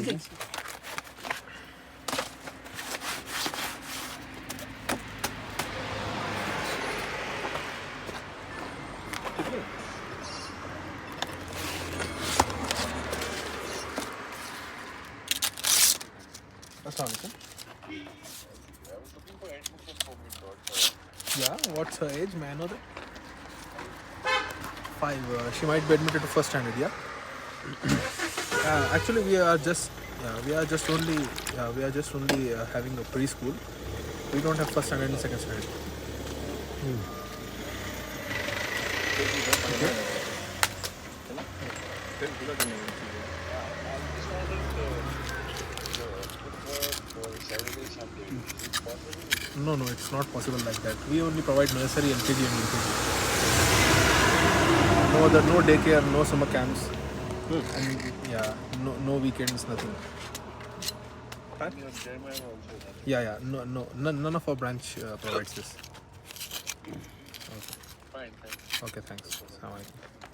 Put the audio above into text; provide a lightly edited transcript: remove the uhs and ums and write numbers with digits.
Assalamualaikum. Yeah, what's her age? May I know that? 5. She might be admitted to first standard. Yeah. Actually, we are just only having a preschool. We don't have first standard and second standard. No, it's not possible like that. We only provide nursery, LKG, and UKG. No daycare, no summer camps, and yeah, no weekends, nothing. Yeah. No, none of our branch provides this. Okay. Fine, thanks. Okay, thanks. Assalamualaikum.